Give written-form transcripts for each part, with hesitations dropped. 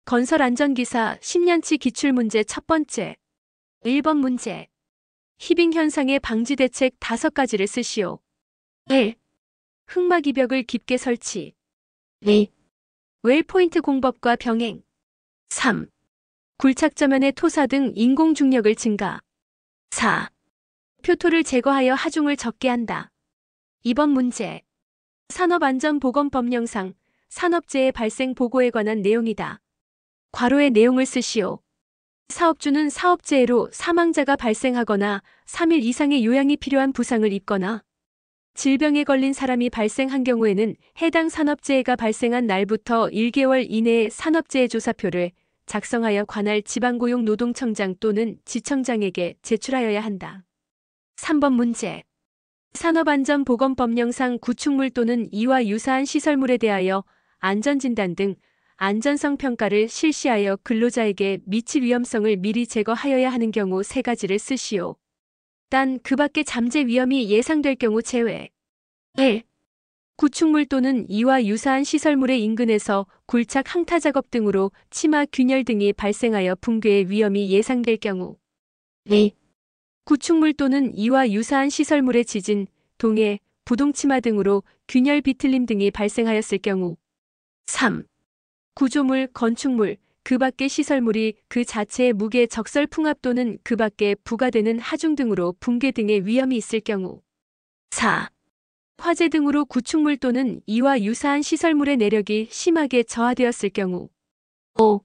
건설안전기사 10년치 기출문제 첫 번째. 1번 문제. 히빙 현상의 방지 대책 5가지를 쓰시오. 1. 흑막 이벽을 깊게 설치. 2. 웰포인트 공법과 병행. 3. 굴착저면의 토사 등 인공 중력을 증가. 4. 표토를 제거하여 하중을 적게 한다. 2번 문제. 산업안전보건법령상 산업재해 발생 보고에 관한 내용이다. 괄호의 내용을 쓰시오. 사업주는 사업재해로 사망자가 발생하거나 3일 이상의 요양이 필요한 부상을 입거나 질병에 걸린 사람이 발생한 경우에는 해당 산업재해가 발생한 날부터 1개월 이내에 산업재해조사표를 작성하여 관할 지방고용노동청장 또는 지청장에게 제출하여야 한다. 3번 문제. 산업안전보건법령상 구축물 또는 이와 유사한 시설물에 대하여 안전진단 등 안전성 평가를 실시하여 근로자에게 미칠 위험성을 미리 제거하여야 하는 경우 3가지를 쓰시오. 단 그 밖의 잠재 위험이 예상될 경우 제외. 1. 구축물 또는 이와 유사한 시설물의 인근에서 굴착 항타 작업 등으로 치마 균열 등이 발생하여 붕괴의 위험이 예상될 경우. 2. 구축물 또는 이와 유사한 시설물의 지진, 동해, 부동치마 등으로 균열 비틀림 등이 발생하였을 경우. 3. 구조물, 건축물, 그 밖의 시설물이 그 자체의 무게 적설 풍압 또는 그 밖에 부과되는 하중 등으로 붕괴 등의 위험이 있을 경우. 4. 화재 등으로 구축물 또는 이와 유사한 시설물의 내력이 심하게 저하되었을 경우. 5.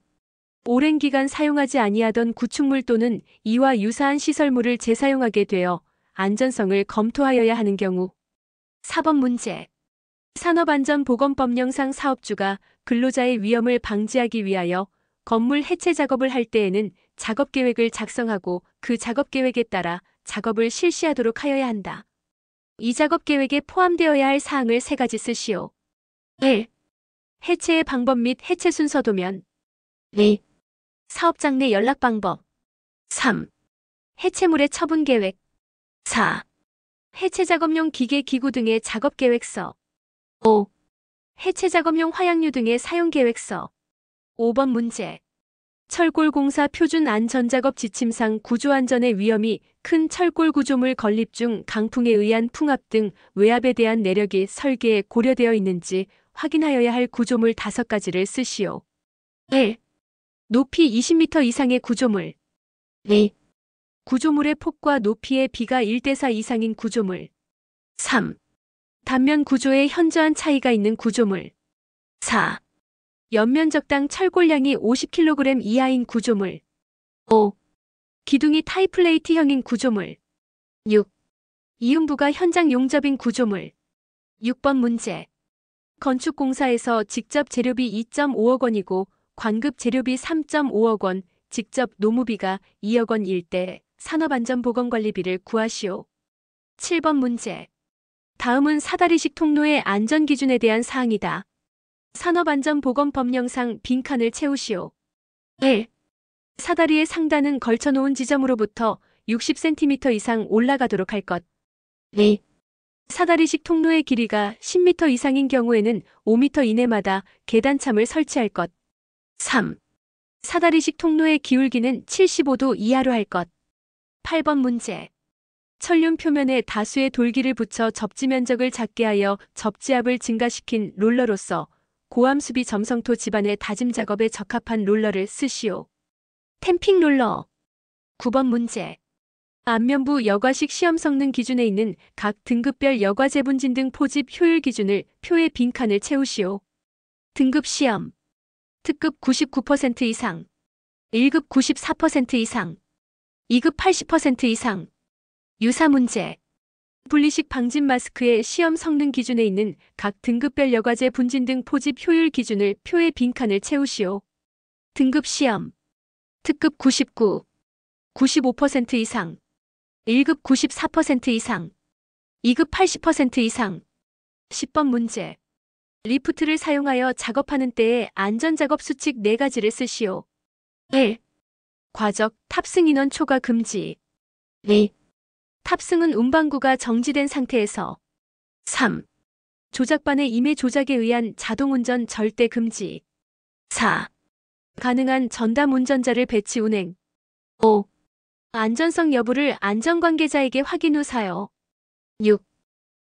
오랜 기간 사용하지 아니하던 구축물 또는 이와 유사한 시설물을 재사용하게 되어 안전성을 검토하여야 하는 경우. 4번 문제. 산업안전보건법령상 사업주가 근로자의 위험을 방지하기 위하여 건물 해체 작업을 할 때에는 작업계획을 작성하고 그 작업계획에 따라 작업을 실시하도록 하여야 한다. 이 작업계획에 포함되어야 할 사항을 3가지 쓰시오. 1. 해체의 방법 및 해체 순서 도면. 2. 사업장 내 연락 방법. 3. 해체물의 처분 계획. 4. 해체 작업용 기계 기구 등의 작업 계획서. 5. 해체 작업용 화약류 등의 사용 계획서. 5번 문제. 철골공사 표준 안전작업 지침상 구조안전의 위험이 큰 철골 구조물 건립 중 강풍에 의한 풍압 등 외압에 대한 내력이 설계에 고려되어 있는지 확인하여야 할 구조물 5가지를 쓰시오. 1. 높이 20m 이상의 구조물. 2. 구조물의 폭과 높이의 비가 1대4 이상인 구조물. 3. 단면 구조에 현저한 차이가 있는 구조물. 4. 연면적당 철골량이 50kg 이하인 구조물. 5. 기둥이 타이플레이트형인 구조물. 6. 이음부가 현장 용접인 구조물. 6번 문제. 건축공사에서 직접 재료비 2.5억 원이고 관급 재료비 3.5억 원, 직접 노무비가 2억 원일 때 산업안전보건관리비를 구하시오. 7번 문제. 다음은 사다리식 통로의 안전기준에 대한 사항이다. 산업안전보건법령상 빈칸을 채우시오. 1. 사다리의 상단은 걸쳐놓은 지점으로부터 60cm 이상 올라가도록 할 것. 2. 사다리식 통로의 길이가 10m 이상인 경우에는 5m 이내마다 계단참을 설치할 것. 3. 사다리식 통로의 기울기는 75도 이하로 할 것. 8번 문제. 철륜 표면에 다수의 돌기를 붙여 접지 면적을 작게 하여 접지압을 증가시킨 롤러로서 고암수비 점성토 집안의 다짐 작업에 적합한 롤러를 쓰시오. 템핑 롤러. 9번 문제. 안면부 여과식 시험 성능 기준에 있는 각 등급별 여과 재분진 등 포집 효율 기준을 표에 빈칸을 채우시오. 등급 시험. 특급 99% 이상, 1급 94% 이상, 2급 80% 이상. 유사 문제. 분리식 방진 마스크의 시험 성능 기준에 있는 각 등급별 여과제 분진 등 포집 효율 기준을 표에 빈칸을 채우시오. 등급 시험. 특급 99, 95% 이상, 1급 94% 이상, 2급 80% 이상. 10번 문제. 리프트를 사용하여 작업하는 때의 안전작업 수칙 4가지를 쓰시오. 1. 과적, 탑승 인원 초과 금지. 2. 탑승은 운반구가 정지된 상태에서. 3. 조작반의 임의 조작에 의한 자동운전 절대 금지. 4. 가능한 전담 운전자를 배치 운행. 5. 안전성 여부를 안전관계자에게 확인 후 사용. 6.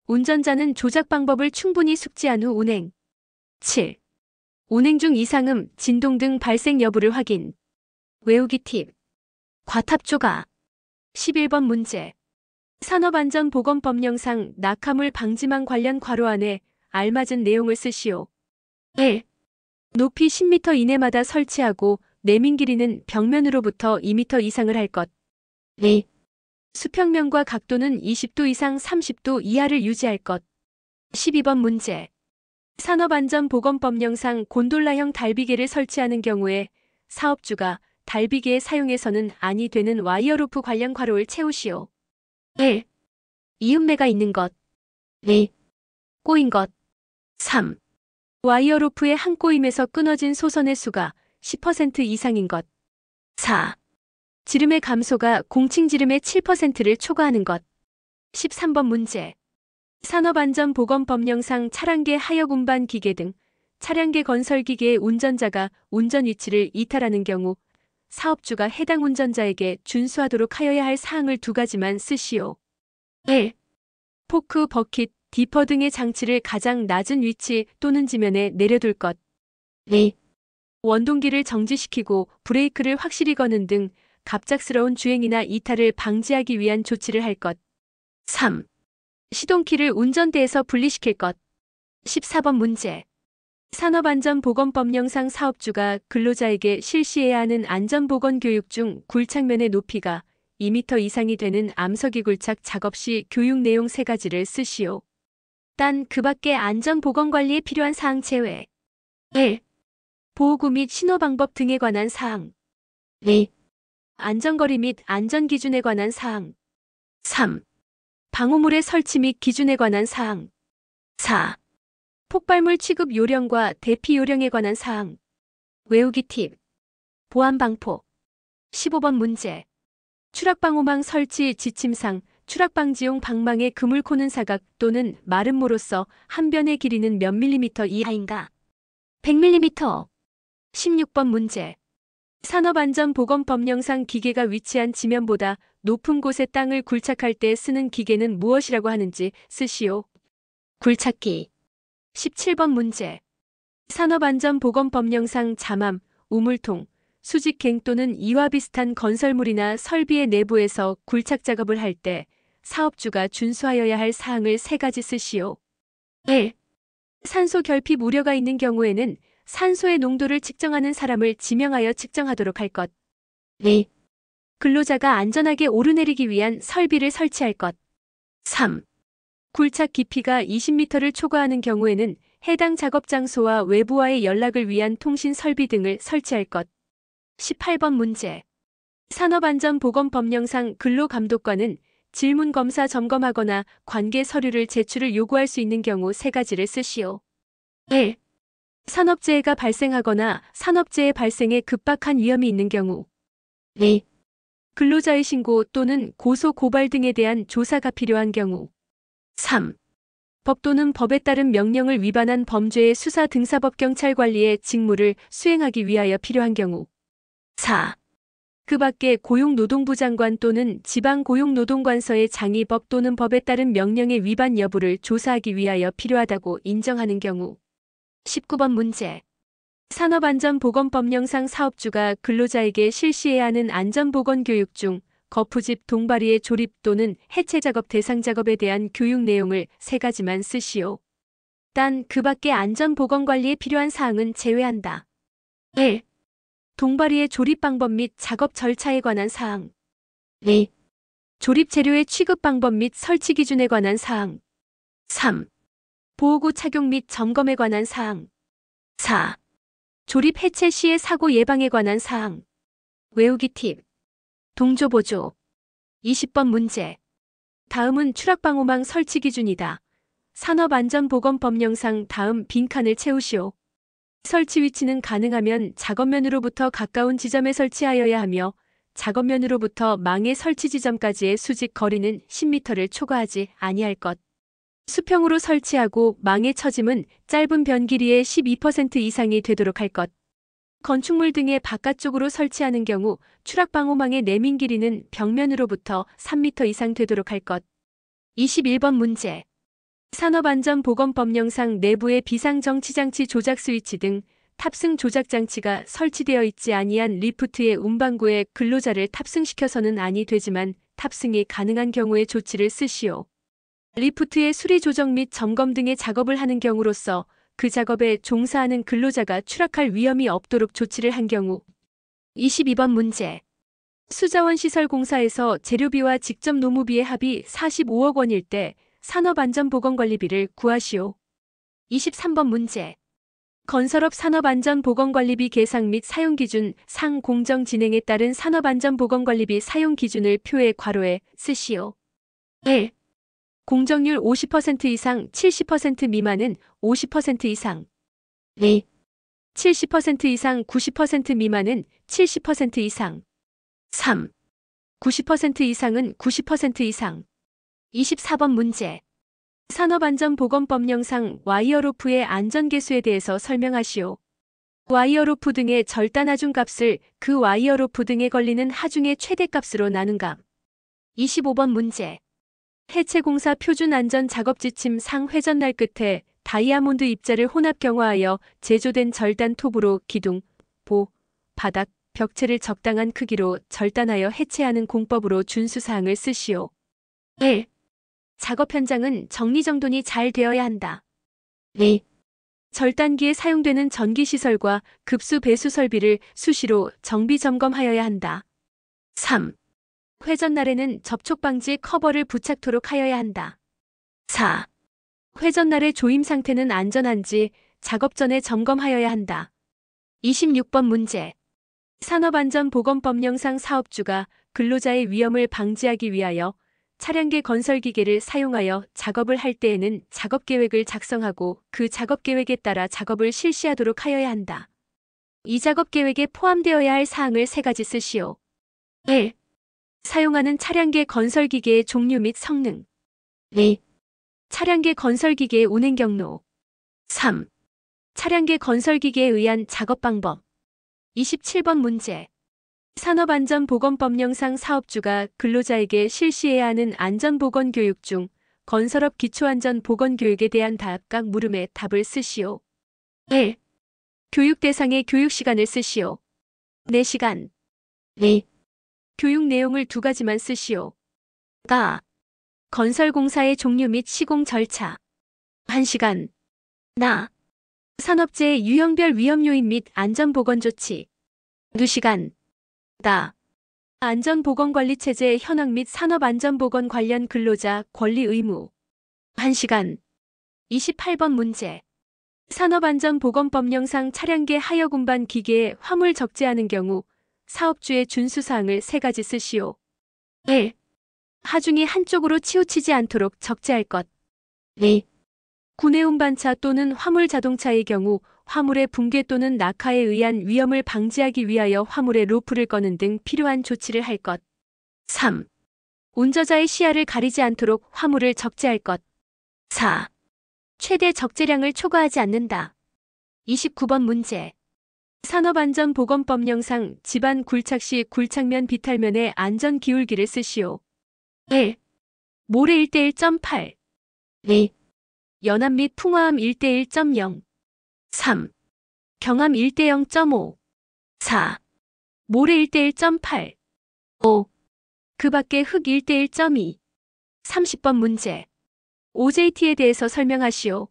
운전자는 조작 방법을 충분히 숙지한 후 운행. 7. 운행 중 이상음, 진동 등 발생 여부를 확인. 외우기 팁. 과탑 조가. 11번 문제. 산업안전보건법령상 낙하물 방지망 관련 괄호 안에 알맞은 내용을 쓰시오. 1. 높이 10m 이내마다 설치하고 내민 길이는 벽면으로부터 2m 이상을 할 것. 2. 수평면과 각도는 20도 이상 30도 이하를 유지할 것. 12번 문제. 산업안전보건법령상 곤돌라형 달비개를 설치하는 경우에 사업주가 달비개의 사용에서는 아니 되는 와이어로프 관련 괄호를 채우시오. 1. 이음매가 있는 것. 2. 꼬인 것. 3. 와이어로프의 한 꼬임에서 끊어진 소선의 수가 10% 이상인 것. 4. 지름의 감소가 공칭 지름의 7%를 초과하는 것. 13번 문제. 산업안전보건법령상 차량계 하역 운반 기계 등 차량계 건설 기계의 운전자가 운전 위치를 이탈하는 경우 사업주가 해당 운전자에게 준수하도록 하여야 할 사항을 2가지만 쓰시오. 1. 포크, 버킷, 디퍼 등의 장치를 가장 낮은 위치 또는 지면에 내려둘 것. 2. 원동기를 정지시키고 브레이크를 확실히 거는 등 갑작스러운 주행이나 이탈을 방지하기 위한 조치를 할 것. 3. 시동키를 운전대에서 분리시킬 것. 14번 문제. 산업안전보건법령상 사업주가 근로자에게 실시해야 하는 안전보건 교육 중 굴착면의 높이가 2m 이상이 되는 암석이 굴착 작업 시 교육 내용 3가지를 쓰시오. 단 그 밖의 안전보건관리에 필요한 사항 제외. 1. 보호구 및 신호방법 등에 관한 사항. 2. 안전거리 및 안전기준에 관한 사항. 3. 방호물의 설치 및 기준에 관한 사항. 4. 폭발물 취급 요령과 대피 요령에 관한 사항. 외우기 팁. 보안방포. 15번 문제. 추락방호망 설치 지침상 추락방지용 방망의 그물 코는 사각 또는 마름모로서 한 변의 길이는 몇 밀리미터 이하인가? 100mm. 16번 문제. 산업안전보건법령상 기계가 위치한 지면보다 높은 곳에 땅을 굴착할 때 쓰는 기계는 무엇이라고 하는지 쓰시오. 굴착기. 17번 문제. 산업안전보건법령상 잠암, 우물통, 수직갱 또는 이와 비슷한 건설물이나 설비의 내부에서 굴착 작업을 할 때 사업주가 준수하여야 할 사항을 3가지 쓰시오. 1. 산소 결핍 우려가 있는 경우에는 산소의 농도를 측정하는 사람을 지명하여 측정하도록 할 것. 2. 근로자가 안전하게 오르내리기 위한 설비를 설치할 것. 3. 굴착 깊이가 20m를 초과하는 경우에는 해당 작업 장소와 외부와의 연락을 위한 통신 설비 등을 설치할 것. 18번 문제. 산업안전보건법령상 근로감독관은 질문검사 점검하거나 관계 서류를 제출을 요구할 수 있는 경우 3가지를 쓰시오. 1. 산업재해가 발생하거나 산업재해 발생에 급박한 위험이 있는 경우. 2. 근로자의 신고 또는 고소 고발 등에 대한 조사가 필요한 경우. 3. 법 또는 법에 따른 명령을 위반한 범죄의 수사 등사법 경찰 관리의 직무를 수행하기 위하여 필요한 경우. 4. 그 밖에 고용노동부 장관 또는 지방고용노동관서의 장의법 또는 법에 따른 명령의 위반 여부를 조사하기 위하여 필요하다고 인정하는 경우. 19번 문제. 산업안전보건법령상 사업주가 근로자에게 실시해야 하는 안전보건교육 중 거푸집 동바리의 조립 또는 해체작업 대상작업에 대한 교육 내용을 3가지만 쓰시오. 단 그 밖의 안전보건관리에 필요한 사항은 제외한다. 1. 동바리의 조립 방법 및 작업 절차에 관한 사항. 2. 조립 재료의 취급 방법 및 설치 기준에 관한 사항. 3. 보호구 착용 및 점검에 관한 사항. 4. 조립 해체 시의 사고 예방에 관한 사항. 외우기 팁. 동조보조. 20번 문제. 다음은 추락방호망 설치 기준이다. 산업안전보건법령상 다음 빈칸을 채우시오. 설치 위치는 가능하면 작업면으로부터 가까운 지점에 설치하여야 하며 작업면으로부터 망의 설치 지점까지의 수직 거리는 10m를 초과하지 아니할 것. 수평으로 설치하고 망의 처짐은 짧은 변 길이의 12% 이상이 되도록 할 것. 건축물 등의 바깥쪽으로 설치하는 경우 추락방호망의 내민 길이는 벽면으로부터 3m 이상 되도록 할 것. 21번 문제. 산업안전보건법령상 내부에 비상정치장치 조작 스위치 등 탑승 조작 장치가 설치되어 있지 아니한 리프트의 운반구에 근로자를 탑승시켜서는 아니 되지만 탑승이 가능한 경우에 조치를 쓰시오. 리프트의 수리 조정 및 점검 등의 작업을 하는 경우로서 그 작업에 종사하는 근로자가 추락할 위험이 없도록 조치를 한 경우. 22번 문제. 수자원시설공사에서 재료비와 직접 노무비의 합이 45억 원일 때 산업안전보건관리비를 구하시오. 23번 문제. 건설업 산업안전보건관리비 계상 및 사용기준 상 공정 진행에 따른 산업안전보건관리비 사용기준을 표에 괄호에 쓰시오. 1. 공정률 50% 이상 70% 미만은 50% 이상. 2. 70% 이상 90% 미만은 70% 이상. 3. 90% 이상은 90% 이상. 24번 문제. 산업안전보건법령상 와이어로프의 안전계수에 대해서 설명하시오. 와이어로프 등의 절단 하중값을 그 와이어로프 등에 걸리는 하중의 최대값으로 나눈 값. 25번 문제. 해체공사 표준안전작업지침 상 회전날 끝에 다이아몬드 입자를 혼합 경화하여 제조된 절단 톱으로 기둥, 보, 바닥, 벽체를 적당한 크기로 절단하여 해체하는 공법으로 준수사항을 쓰시오. 1. 작업 현장은 정리정돈이 잘 되어야 한다. 2. 절단기에 사용되는 전기시설과 급수 배수 설비를 수시로 정비 점검하여야 한다. 3. 회전날에는 접촉방지 커버를 부착토록 하여야 한다. 4. 회전날의 조임 상태는 안전한지 작업 전에 점검하여야 한다. 26번 문제. 산업안전보건법령상 사업주가 근로자의 위험을 방지하기 위하여 차량계 건설기계를 사용하여 작업을 할 때에는 작업계획을 작성하고 그 작업계획에 따라 작업을 실시하도록 하여야 한다. 이 작업계획에 포함되어야 할 사항을 3가지 쓰시오. 1. 사용하는 차량계 건설기계의 종류 및 성능. 2. 차량계 건설기계의 운행 경로. 3. 차량계 건설기계에 의한 작업 방법. 27번 문제. 산업안전보건법령상 사업주가 근로자에게 실시해야 하는 안전보건교육 중 건설업 기초안전보건교육에 대한 각 물음에 답을 쓰시오. 1. 교육 대상의 교육시간을 쓰시오. 4시간. 2. 교육 내용을 2가지만 쓰시오. 가. 건설공사의 종류 및 시공 절차. 1시간. 나. 산업재해 유형별 위험 요인 및 안전보건조치. 2시간. 다. 안전보건관리체제 현황 및 산업안전보건 관련 근로자 권리 의무. 1시간. 28번 문제. 산업안전보건법령상 차량계 하역 운반 기계에 화물 적재하는 경우 사업주의 준수사항을 3가지 쓰시오. 1. 하중이 한쪽으로 치우치지 않도록 적재할 것. 2. 구내 운반차 또는 화물 자동차의 경우 화물의 붕괴 또는 낙하에 의한 위험을 방지하기 위하여 화물의 로프를 꺼는 등 필요한 조치를 할 것. 3. 운전자의 시야를 가리지 않도록 화물을 적재할 것. 4. 최대 적재량을 초과하지 않는다. 29번 문제. 산업안전보건법령상 집안 굴착 시 굴착면 비탈면에 안전기울기를 쓰시오. 1. 모래 1:1.8. 2. 연암 및 풍화암 1:1.0. 3. 경암 1:0.5. 4. 모래 1:1.8. 5. 그 밖에 흙 1:1.2. 30번 문제. OJT에 대해서 설명하시오.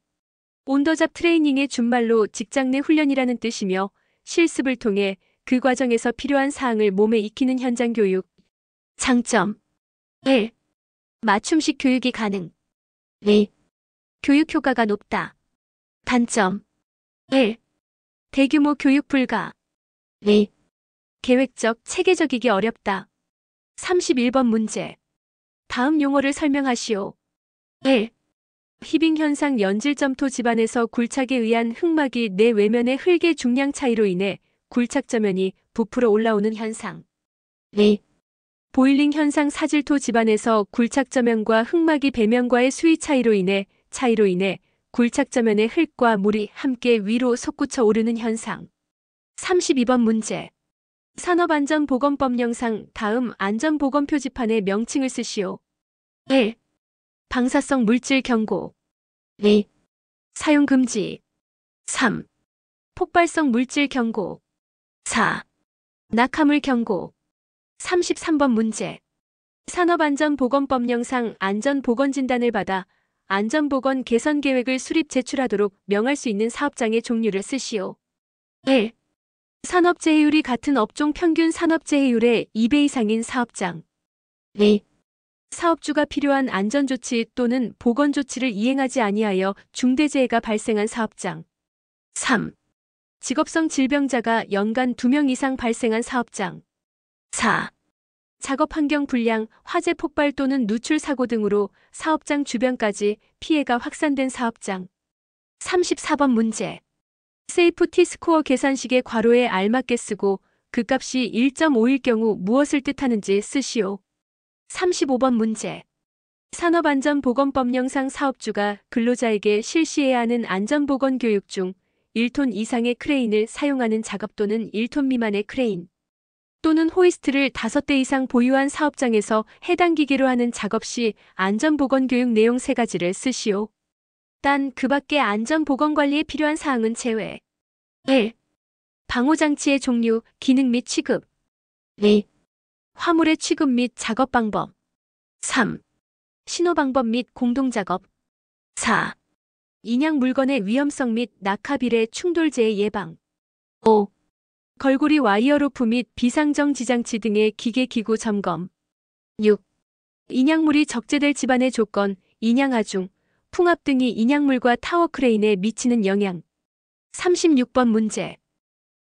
온더잡 트레이닝의 준말로 직장 내 훈련이라는 뜻이며 실습을 통해 그 과정에서 필요한 사항을 몸에 익히는 현장 교육. 장점. 1. 맞춤식 교육이 가능. 2. 교육 효과가 높다. 단점. 1. 대규모 교육 불가. 2. 계획적, 체계적이기 어렵다. 31번 문제. 다음 용어를 설명하시오. 1. 히빙 현상 연질점토 집안에서 굴착에 의한 흙막이 내 외면의 흙의 중량 차이로 인해 굴착 저면이 부풀어 올라오는 현상. 2. 보일링 현상 사질토 집안에서 굴착 저면과 흙막이 배면과의 수위 차이로 인해 굴착 저면의 흙과 물이 함께 위로 솟구쳐 오르는 현상. 32번 문제. 산업안전보건법령상 다음 안전보건표지판의 명칭을 쓰시오. 1. 방사성 물질 경고. 2. 사용 금지. 3. 폭발성 물질 경고. 4. 낙하물 경고. 33번 문제. 산업안전보건법령상 안전보건진단을 받아 안전보건 개선 계획을 수립 제출하도록 명할 수 있는 사업장의 종류를 쓰시오. 1. 산업재해율이 같은 업종 평균 산업재해율의 2배 이상인 사업장. 2. 사업주가 필요한 안전조치 또는 보건조치를 이행하지 아니하여 중대재해가 발생한 사업장. 3. 직업성 질병자가 연간 2명 이상 발생한 사업장. 4. 작업환경 불량, 화재 폭발 또는 누출 사고 등으로 사업장 주변까지 피해가 확산된 사업장. 34번 문제. 세이프티 스코어 계산식의 괄호에 알맞게 쓰고 그 값이 1.5일 경우 무엇을 뜻하는지 쓰시오. 35번 문제. 산업안전보건법령상 사업주가 근로자에게 실시해야 하는 안전보건 교육 중 1톤 이상의 크레인을 사용하는 작업 또는 1톤 미만의 크레인 또는 호이스트를 5대 이상 보유한 사업장에서 해당 기계로 하는 작업 시 안전보건교육 내용 3가지를 쓰시오. 단 그 밖의 안전보건관리에 필요한 사항은 제외. 1. 방호장치의 종류, 기능 및 취급. 2. 화물의 취급 및 작업 방법. 3. 신호 방법 및 공동작업. 4. 인양 물건의 위험성 및 낙하 비례 충돌재해 예방. 5. 걸고리 와이어로프 및 비상정 지장치 등의 기계 기구 점검. 6. 인양물이 적재될 집안의 조건, 인양하중, 풍압 등이 인양물과 타워 크레인에 미치는 영향. 36번 문제.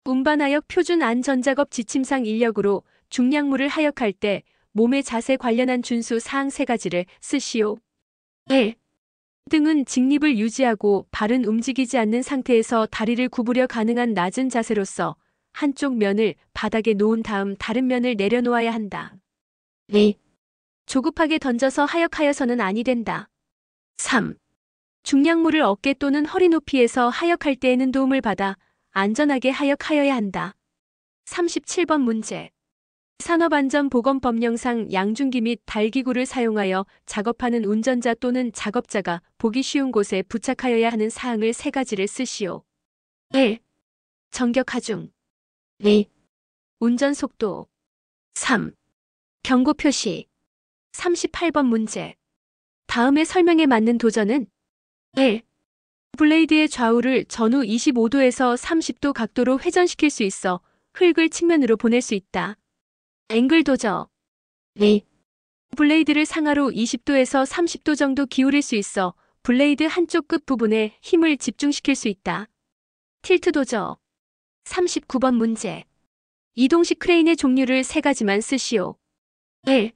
운반하역 표준 안전작업 지침상 인력으로 중량물을 하역할 때 몸의 자세 관련한 준수 사항 3가지를 쓰시오. 1. 등은 직립을 유지하고 발은 움직이지 않는 상태에서 다리를 구부려 가능한 낮은 자세로서 한쪽 면을 바닥에 놓은 다음 다른 면을 내려놓아야 한다. 2. 조급하게 던져서 하역하여서는 아니 된다. 3. 중량물을 어깨 또는 허리 높이에서 하역할 때에는 도움을 받아 안전하게 하역하여야 한다. 37번 문제. 산업안전보건법령상 양중기 및 달기구를 사용하여 작업하는 운전자 또는 작업자가 보기 쉬운 곳에 부착하여야 하는 사항을 3가지를 쓰시오. 1. 정격 하중. 2. 운전 속도. 3. 경고 표시. 38번 문제. 다음의 설명에 맞는 도전은 1. 블레이드의 좌우를 전후 25도에서 30도 각도로 회전시킬 수 있어 흙을 측면으로 보낼 수 있다. 앵글 도저. 2. 블레이드를 상하로 20도에서 30도 정도 기울일 수 있어 블레이드 한쪽 끝 부분에 힘을 집중시킬 수 있다. 틸트 도저. 39번 문제. 이동식 크레인의 종류를 3가지만 쓰시오. 1.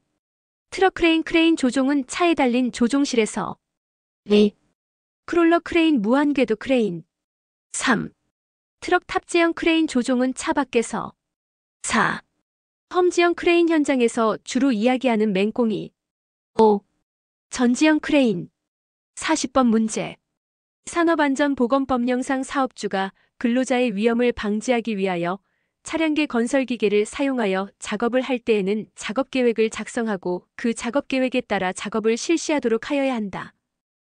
트럭 크레인. 크레인 조종은 차에 달린 조종실에서. 2. 크롤러 크레인. 무한궤도 크레인. 3. 트럭 탑재형 크레인 조종은 차 밖에서. 4. 험지형 크레인. 현장에서 주로 이야기하는 맹꽁이. 5. 전지형 크레인. 40번 문제. 산업안전보건법령상 사업주가 근로자의 위험을 방지하기 위하여 차량계 건설기계를 사용하여 작업을 할 때에는 작업계획을 작성하고 그 작업계획에 따라 작업을 실시하도록 하여야 한다.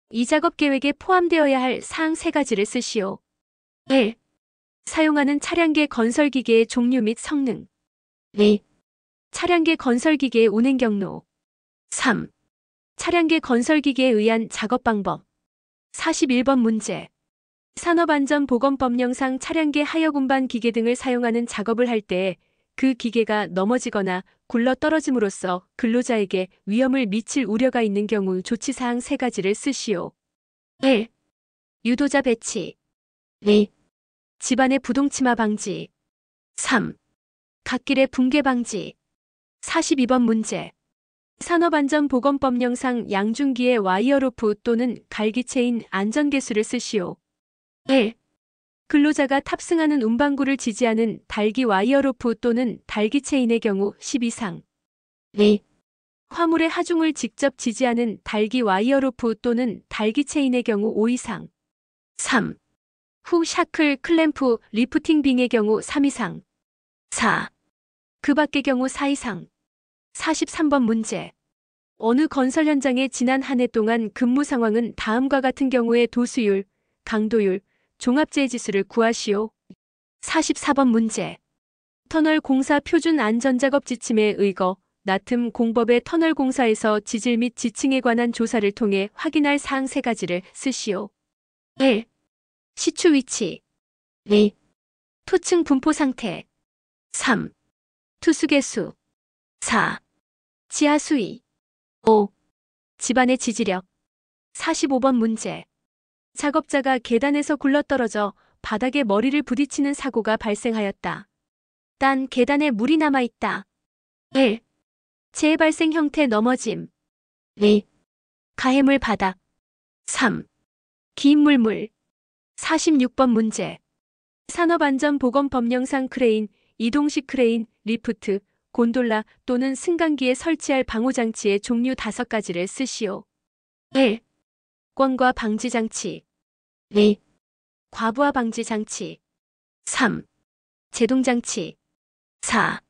이 작업계획에 포함되어야 할 사항 3가지를 쓰시오. 1. 사용하는 차량계 건설기계의 종류 및 성능. 2. 차량계 건설기계의 운행 경로. 3. 차량계 건설기계에 의한 작업 방법. 41번 문제. 산업안전보건법령상 차량계 하역 운반 기계 등을 사용하는 작업을 할 때 그 기계가 넘어지거나 굴러 떨어짐으로써 근로자에게 위험을 미칠 우려가 있는 경우 조치사항 3가지를 쓰시오. 1. 유도자 배치. 2. 집안의 부동침하 방지. 3. 갓길의 붕괴 방지. 42번 문제. 산업안전보건법령상 양중기의 와이어로프 또는 갈기체인 안전계수를 쓰시오. 1. 근로자가 탑승하는 운반구를 지지하는 달기 와이어로프 또는 달기 체인의 경우 10 이상. 2. 화물의 하중을 직접 지지하는 달기 와이어로프 또는 달기 체인의 경우 5 이상. 3. 후 샤클, 클램프, 리프팅 빙의 경우 3 이상. 4. 그 밖의 경우 4 이상. 43번 문제. 어느 건설 현장의 지난 한 해 동안 근무 상황은 다음과 같은 경우에 도수율, 강도율, 종합재해 지수를 구하시오. 44번 문제. 터널 공사 표준 안전작업 지침에 의거 나툼 공법의 터널 공사에서 지질 및 지층에 관한 조사를 통해 확인할 사항 3가지를 쓰시오. 1. 시추 위치. 2. 토층 분포 상태. 3. 투수 개수. 4. 지하 수위. 5. 집안의 지지력. 45번 문제. 작업자가 계단에서 굴러떨어져 바닥에 머리를 부딪히는 사고가 발생하였다. 단 계단에 물이 남아있다. 1. 재발생 형태 넘어짐. 2. 가해물 바닥. 3. 긴 물물. 46번 문제. 산업안전보건법령상 크레인, 이동식 크레인, 리프트, 곤돌라 또는 승강기에 설치할 방호장치의 종류 5가지를 쓰시오. 1. 권과 방지장치. 2. 과부하 방지장치. 3. 제동장치. 4.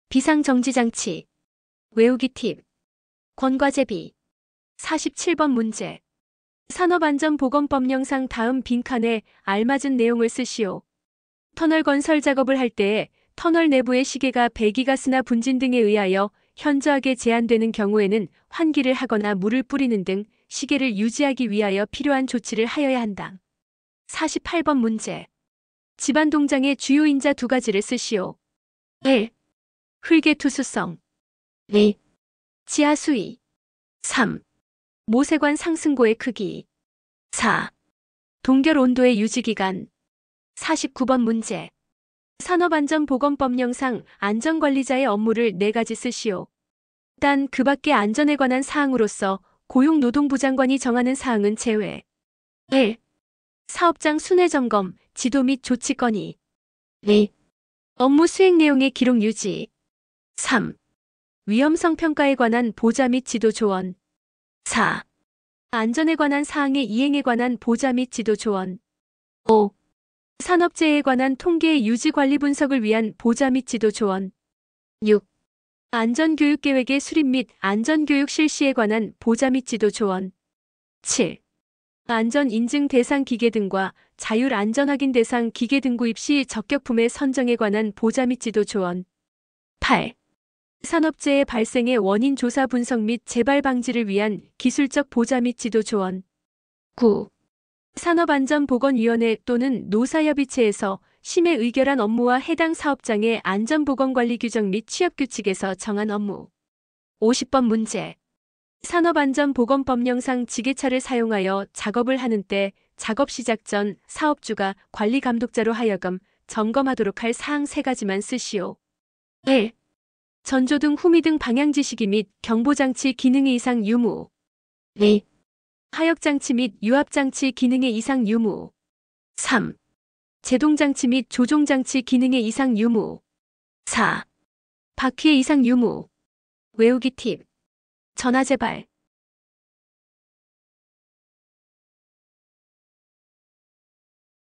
비상정지장치. 외우기 팁. 권과제비. 47번 문제. 산업안전보건법령상 다음 빈칸에 알맞은 내용을 쓰시오. 터널 건설 작업을 할 때에 터널 내부의 시계가 배기가스나 분진 등에 의하여 현저하게 제한되는 경우에는 환기를 하거나 물을 뿌리는 등 시계를 유지하기 위하여 필요한 조치를 하여야 한다. 48번 문제. 집안 동장의 주요 인자 2가지를 쓰시오. 1. 흙의 투수성. 2. 지하 수위. 3. 모세관 상승고의 크기. 4. 동결 온도의 유지기간. 49번 문제. 산업안전보건법령상 안전관리자의 업무를 4가지 쓰시오. 단 그 밖의 안전에 관한 사항으로서 고용노동부 장관이 정하는 사항은 제외. 1. 사업장 순회점검, 지도 및 조치 건의. 2. 업무 수행 내용의 기록 유지. 3. 위험성 평가에 관한 보자 및 지도 조언. 4. 안전에 관한 사항의 이행에 관한 보자 및 지도 조언. 5. 산업재해에 관한 통계의 유지 관리 분석을 위한 보자 및 지도 조언. 6. 안전교육계획의 수립 및 안전교육 실시에 관한 보자 및 지도 조언. 7. 안전인증 대상 기계 등과 자율안전확인 대상 기계 등 구입 시 적격품의 선정에 관한 보자 및 지도 조언. 8. 산업재해 발생의 원인 조사 분석 및 재발 방지를 위한 기술적 보자 및 지도 조언. 9. 산업안전보건위원회 또는 노사협의체에서 심의 의결한 업무와 해당 사업장의 안전보건관리 규정 및 취업규칙에서 정한 업무. 50번 문제. 산업안전보건법령상 지게차를 사용하여 작업을 하는 때 작업 시작 전 사업주가 관리감독자로 하여금 점검하도록 할 사항 3가지만 쓰시오. 1. 전조등 후미등 방향지시기 및 경보장치 기능의 이상 유무. 2. 하역장치 및 유압장치 기능의 이상 유무. 3. 제동장치 및 조종장치 기능의 이상 유무. 4. 바퀴의 이상 유무. 외우기 팁. 전화제발.